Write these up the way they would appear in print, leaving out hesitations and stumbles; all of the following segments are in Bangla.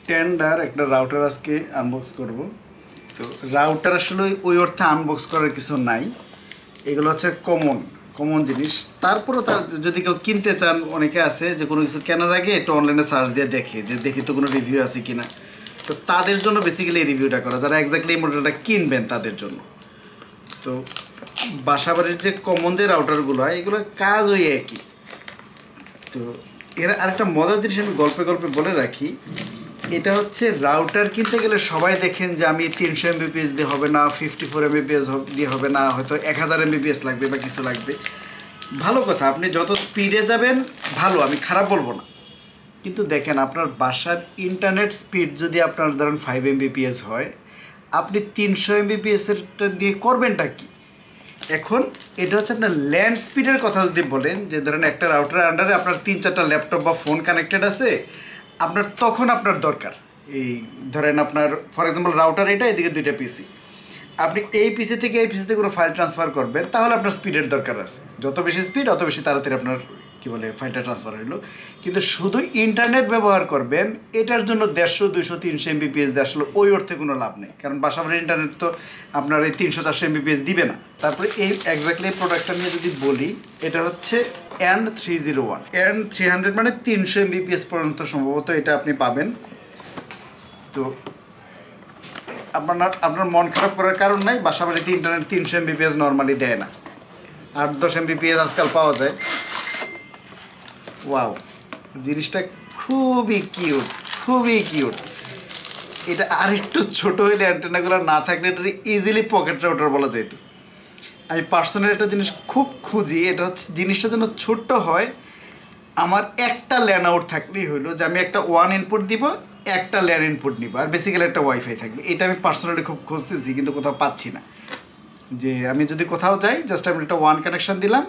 টেন্ডার একটা রাউটার আজকে আনবক্স করব। তো রাউটার আসলে ওই অর্থে আনবক্স করার কিছু নাই, এগুলো হচ্ছে কমন জিনিস। তারপরও তার যদি কেউ কিনতে চান, অনেকে আছে যে কোনো কিছু কেনার আগে একটু অনলাইনে সার্চ দিয়ে দেখে যে দেখি তো কোনো রিভিউ আছে কিনা। তো তাদের জন্য বেসিক্যালি এই রিভিউটা করা, যারা এক্স্যাক্টলি এই মডেলটা কিনবেন তাদের জন্য। তো বাসাবাড়ির যে কমন যে রাউটারগুলো হয় এগুলোর কাজ ওই একই। তো এর আরেকটা মজার জিনিস আমি গল্পে বলে রাখি, এটা হচ্ছে রাউটার কিনতে গেলে সবাই দেখেন যে আমি 300 MBPS দিয়ে হবে না, 54 MBPS দিয়ে হবে না, হয়তো 1000 MBPS লাগবে বা কিছু লাগবে। ভালো কথা, আপনি যত স্পিডে যাবেন ভালো, আমি খারাপ বলবো না। কিন্তু দেখেন আপনার বাসার ইন্টারনেট স্পিড যদি আপনার ধরেন 5 MBPS হয়, আপনি 300 MBPS-এরটা দিয়ে করবেনটা কি? এখন এটা হচ্ছে আপনার ল্যান্ড স্পিডের কথা যদি বলেন, যে ধরেন একটা রাউটারের আন্ডারে আপনার 3-4টা ল্যাপটপ বা ফোন কানেক্টেড আছে, আপনার তখন আপনার দরকার এই ধরেন আপনার ফর এক্সাম্পল রাউটার এটা, এদিকে 2টা পিসি, আপনি এই পিসি থেকে এই পিসিতে কোনো ফাইল ট্রান্সফার করবেন, তাহলে আপনার স্পিডের দরকার আছে। যত বেশি স্পিড অত বেশি তাড়াতাড়ি আপনার ফাইলটা ট্রান্সফার হইলো। কিন্তু শুধু ইন্টারনেট ব্যবহার করবেন, এটার জন্য 150, 200, 300 MBPS দিয়ে আসলে ওই অর্থে কোনো লাভ নেই, কারণ বাসাবাড়ির ইন্টারনেট তো আপনার এই 300, 400 MBPS দিবে না। তারপরে এই এক্স্যাক্টলি প্রোডাক্টটা নিয়ে যদি বলি, এটা হচ্ছে N301, N300 মানে 300 MBPS পর্যন্ত সম্ভবত এটা আপনি পাবেন। তো আপনার মন খারাপ করার কারণ নাই, বাসাবাড়িতে ইন্টারনেট 300 MBPS নর্মালি দেয় না, 8-10 MBPS আজকাল পাওয়া যায়। ওয়াও, জিনিসটা খুবই কিউট। এটা আর একটু ছোটো হইলে, অ্যান্টেনাগুলো না থাকলে এটা ইজিলি পকেট রাউটার বলা যেত। আমি পার্সোনালি একটা জিনিস খুব খুঁজি, এটা হচ্ছে জিনিসটা যেন ছোট্ট হয়। আমার একটা ল্যান আউট থাকলেই হইলো, যে আমি একটা 1 ইনপুট দিব, একটা ল্যান ইনপুট নিব, আর বেসিক্যালি একটা ওয়াইফাই থাকবে। এটা আমি পার্সোনালি খুব খুঁজতেছি, কিন্তু কোথাও পাচ্ছি না। যে আমি যদি কোথাও যাই, জাস্ট আমি একটা 1 কানেকশান দিলাম,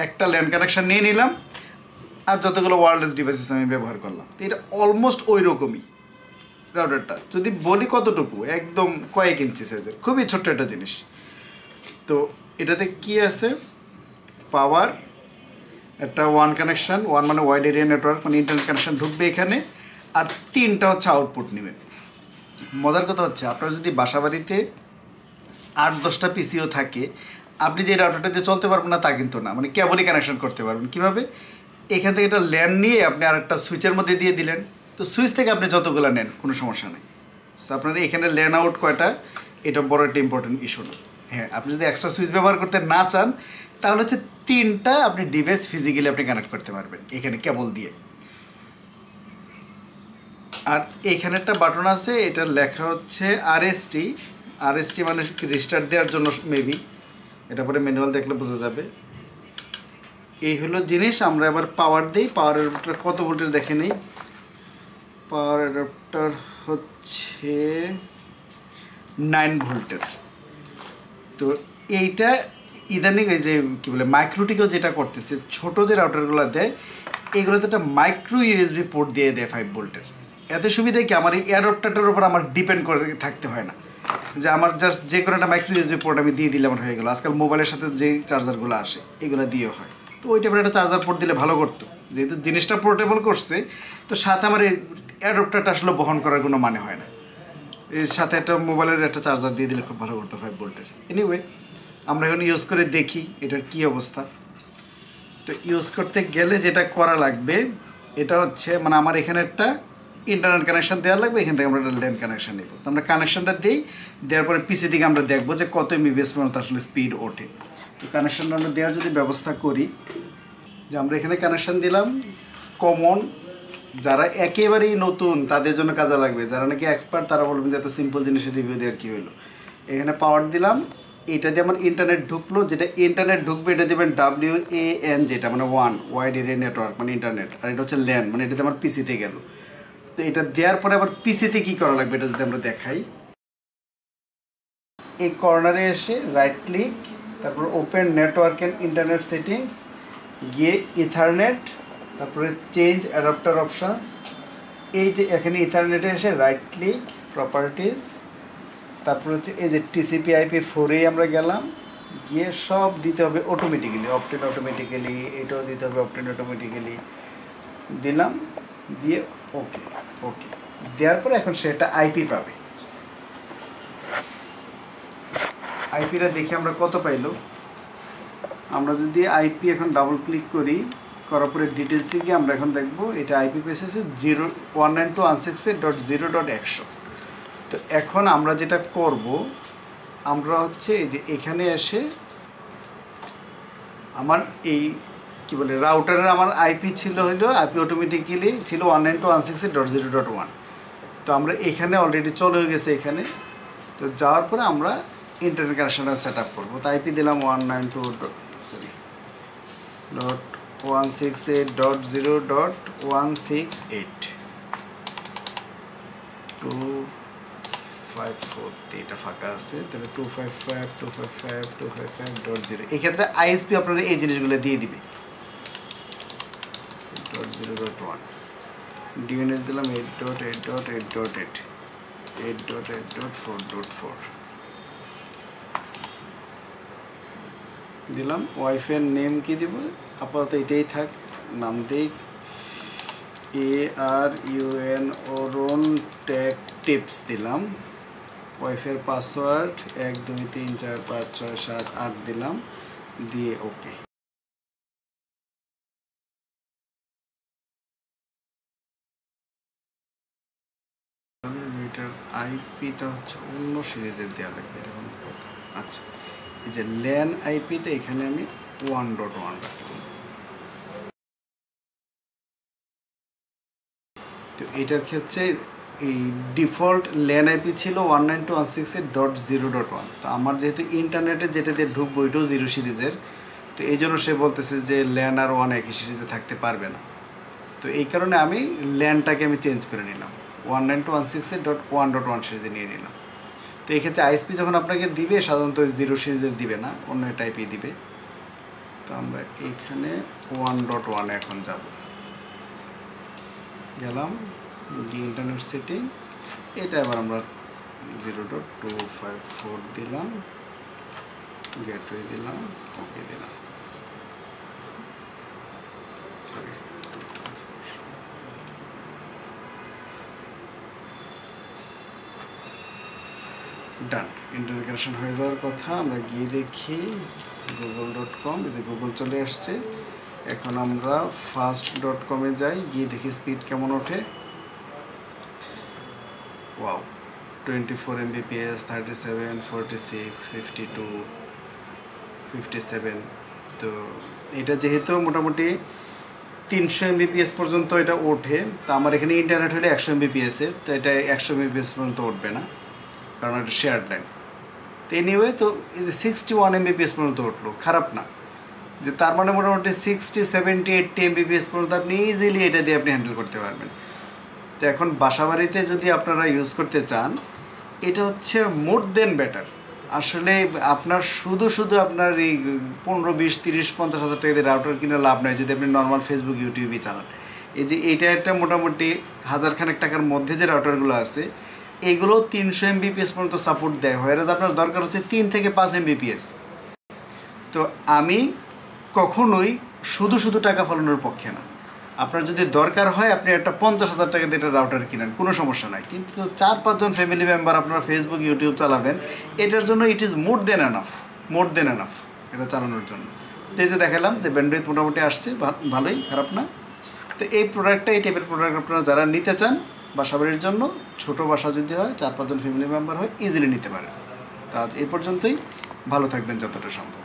একটা ল্যান কানেকশান নিয়ে নিলাম, আর যতগুলো ওয়্যারলেস ডিভাইসেস আমি ব্যবহার করলাম। তো এটা অলমোস্ট ওই রকমই রাউটারটা। যদি বলি কতটুকু, একদম কয়েক ইঞ্চি সাইজের, খুবই ছোট্ট একটা জিনিস। তো এটাতে কি আছে, পাওয়ার, একটা 1 কানেকশান, 1 মানে ওয়াইড এরিয়া নেটওয়ার্ক, মানে ইন্টারনেট কানেকশান ঢুকবে এখানে, আর 3টা হচ্ছে আউটপুট নেবেন। মজার কথা হচ্ছে, আপনার যদি বাসাবাড়িতে 8-10টা পিসিও থাকে, আপনি যে রাউটারটা দিয়ে চলতে পারবেন না তা কিন্তু না, মানে কেবলই কানেকশন করতে পারবেন। কীভাবে? এখান থেকে একটা ল্যান নিয়ে আপনি আরেকটা সুইচের মধ্যে দিয়ে দিলেন, তো সুইচ থেকে আপনি যতগুলো নেন কোনো সমস্যা নেই। সো আপনার এখানে ল্যান আউট কয়টা, এটা বড় একটা ইম্পর্টেন্ট ইস্যু না। হ্যাঁ, আপনি যদি এক্সট্রা সুইচ ব্যবহার করতে না চান, তাহলে হচ্ছে 3টা আপনি ডিভাইস ফিজিক্যালি আপনি কানেক্ট করতে পারবেন এখানে কেবল দিয়ে। আর এখানে একটা বাটন আছে, এটা লেখা হচ্ছে আরএসটি মানে রিস্টার্ট দেওয়ার জন্য মেবি, এটা পরে ম্যানুয়াল দেখলে বোঝা যাবে। এই হলো জিনিস। আমরা এবার পাওয়ার দিই। পাওয়ার অ্যাডাপ্টার কত ভোল্টের দেখে নেই। পাওয়ার অ্যাডাপ্টার হচ্ছে 9 ভোল্টের। তো এইটা ইদানিং এই যে কী বলে মাইক্রোটিকেও যেটা করতেছে, ছোটো যে রাউটারগুলো দেয়, এগুলোতে একটা মাইক্রো ইউএসবি পোর্ট দিয়ে দেয় 5 ভোল্টের। এতে সুবিধা কি, আমার এই অ্যাডাপ্টারটার উপর আমার ডিপেন্ড করে থাকতে হয় না, যে আমার জাস্ট যে কোনো একটা মাইক্রো ইউএসবি পোর্ট আমি দিয়ে দিলে আমার হয়ে গেলো। আজকাল মোবাইলের সাথে যেই চার্জারগুলো আসে এগুলো দিয়েও হয়। তো ওই টাইপের একটা চার্জার পোর্ট দিলে ভালো করতো, যেহেতু জিনিসটা পোর্টেবল করছে। তো সাথে আমার এই অ্যাডাপ্টারটা আসলে বহন করার কোনো মানে হয় না, এর সাথে একটা মোবাইলের একটা চার্জার দিয়ে দিলে খুব ভালো করতো 5 ভোল্টের। এনিওয়ে, আমরা এখন ইউজ করে দেখি এটার কী অবস্থা। তো ইউজ করতে গেলে যেটা করা লাগবে, এটা হচ্ছে মানে আমার এখানে একটা ইন্টারনেট কানেকশান দেওয়া লাগবে, এখান থেকে আমরা একটা ল্যান্ড কানেকশান নেব। তো আমরা কানেকশানটা দিই, দেওয়ার পরে পিসি থেকে আমরা দেখবো যে কত এমবিপিএস পর্যন্ত আসলে স্পিড ওঠে। তো কানেকশানটা আমরা দেওয়ার যদি ব্যবস্থা করি, যে আমরা এখানে কানেকশান দিলাম কমন, যারা একেবারেই নতুন তাদের জন্য কাজে লাগবে, যারা নাকি এক্সপার্ট তারা বলবেন যে এত সিম্পল জিনিসের রিভিউ দেওয়ার কী হলো। এখানে পাওয়ার দিলাম, এটা দিয়ে আমার ইন্টারনেট ঢুকলো, যেটা ইন্টারনেট ঢুকবে এটা দেবেন WAN, যেটা মানে 1 ওয়াইড এরিয়া নেটওয়ার্ক মানে ইন্টারনেট, আর এটা হচ্ছে ল্যান মানে এটাতে আমার পিসিতে গেল। তো এটা দেওয়ার পরে আবার পিসিতে কী করা লাগবে এটা যদি আমরা দেখাই, এই কর্নারে এসে রাইট ক্লিক, তারপর open network and internet settings, গিয়ে ইথারনেট, তারপরে চেঞ্জ অ্যাডাপ্টার অপশানস। এই যে এখানে ইথারনেটে এসে রাইট ক্লিক, প্রপার্টিজ, তারপর হচ্ছে এই যে TCP/IP4 আমরা গেলাম, গিয়ে সব দিতে হবে অটোমেটিক্যালি, অপটেন অটোমেটিক্যালি, এটাও দিতে হবে অপটেন অটোমেটিক্যালি, দিলাম, দিয়ে ওকে। দেওয়ার পরে এখন সে একটা আইপি পাবে। আইপিটা দেখি আমরা কত পাইলো। আমরা যদি আইপি এখন ডাবল ক্লিক করি, করার পরে ডিটেলসে গিয়ে আমরা এখন দেখব এটা আইপি পেয়েছে 192.168.0.100। তো এখন আমরা যেটা করব, আমরা হচ্ছে এই যে এখানে এসে আমার এই কি বলে রাউটারের আমার আইপি ছিল হলো আইপি অটোমেটিক্যালি ছিল 192.168.0.1। তো আমরা এখানে অলরেডি চলে হয়ে গেছে এখানে। তো যাওয়ার পরে আমরা ইন্টারনেট কানেকশনটা সেট আপ করবো। তো আইপি দিলাম 192.168.0.168 254 এটা ফাঁকা আছে, তাহলে 255.255.255.0। এক্ষেত্রে আইএসপি আপনারা এই জিনিসগুলো দিয়ে দিবে। 0.1 ডিএনএস দিলাম 8.8.8.8 8.8.4.4 দিলাম। ওয়াইফাই নেম কি দিব, আপাতত এটাই থাক, নাম দেই ARUN অরুণ টেক টিপস দিলাম। ওয়াইফাইয়ের পাসওয়ার্ড 1 2 3 4 5 6 7 8 দিলাম, দিয়ে ওকে। এটার আইপিটা হচ্ছে অন্য সিরিজের দেওয়া লাগবে, এটা কোনো কথা। আচ্ছা, এই যে ল্যান আইপিটা এখানে আমি 1.1 রাখলাম। তো এটার ক্ষেত্রে এই ডিফল্ট ল্যান আইপি ছিল 192.168.0.1। তো আমার যেহেতু ইন্টারনেটে যেটা দিয়ে ঢুকবো এটাও 0 সিরিজের, তো এই জন্য সে বলতেছে যে ল্যান আর 1 একই সিরিজে থাকতে পারবে না। তো এই কারণে আমি ল্যানটাকে আমি চেঞ্জ করে নিলাম, 192.168.1.1 সিরিজে নিয়ে নিলাম। তো এই ক্ষেত্রে আইএসপি যখন আপনাকে দিবে সাধারণত 0 সিরিজের দিবে না, অন্য টাইপই দিবে। তো আমরা এখানে 1.1 এখন যাব, গেলাম গিয়ে ইন্টারনেট সেটিং, এটা এবার আমরা 0.254 দিলাম, গেটওয়ে দিলাম, ওকে দিলাম। সরি, ডান। ইন্টারনেট কানেকশন হয়ে যাওয়ার কথা। আমরা গিয়ে দেখি google.com, এই যে গুগল চলে আসছে। এখন আমরা fast.com-এ যাই, গিয়ে দেখি স্পিড কেমন ওঠে। Wow, 24 Mbps, 37, 46, 52, 57। তো এটা যেহেতু মোটামুটি 300 Mbps পর্যন্ত এটা ওঠে, তো আমার এখানে ইন্টারনেট হলে 100 Mbps-এর, তো এটা 100 Mbps পর্যন্ত উঠবে না, কারণ এটা শেয়ার্ড লাইন। তো এনিওয়ে, তো এই যে 61 Mbps পর্যন্ত উঠলো, খারাপ না। যে তার মানে মোটামুটি 60, 70, 80 Mbps পর্যন্ত আপনি ইজিলি এটা দিয়ে আপনি হ্যান্ডেল করতে পারবেন। তো এখন বাসাবাড়িতে যদি আপনারা ইউজ করতে চান, এটা হচ্ছে মোর দেন বেটার। আসলে আপনার শুধু আপনার এই 15, 20, 30, 50 হাজার টাকা দিয়ে রাউটার কিনে লাভ নয় যদি আপনি নর্মাল ফেসবুক ইউটিউবই চালান। এই যে এটা একটা মোটামুটি 1000 টাকার মধ্যে যে রাউটারগুলো আছে, এইগুলো 300 Mbps পর্যন্ত সাপোর্ট দেয়, হোয়ারাজ আপনার দরকার হচ্ছে 3 থেকে 5 Mbps। তো আমি কখনোই শুধু টাকা ফলানোর পক্ষে না। আপনার যদি দরকার হয় আপনি একটা 50,000 টাকা দিয়ে একটা রাউটার কিনেন, কোনো সমস্যা নাই। কিন্তু 4-5 জন ফ্যামিলি মেম্বার আপনারা ফেসবুক ইউটিউব চালাবেন, এটার জন্য it is more than enough এটা চালানোর জন্য। তো এই যে দেখালাম যে ব্যান্ডউইথ মোটামুটি আসছে, ভালোই, খারাপ না। তো এই টাইপের প্রোডাক্ট আপনারা যারা নিতে চান বাসাবাড়ির জন্য, ছোটো বাসা যদি হয়, 4-5 জন ফ্যামিলি মেম্বার হয়, ইজিলি নিতে পারেন। তা আজ এই পর্যন্তই, ভালো থাকবেন যতটা সম্ভব।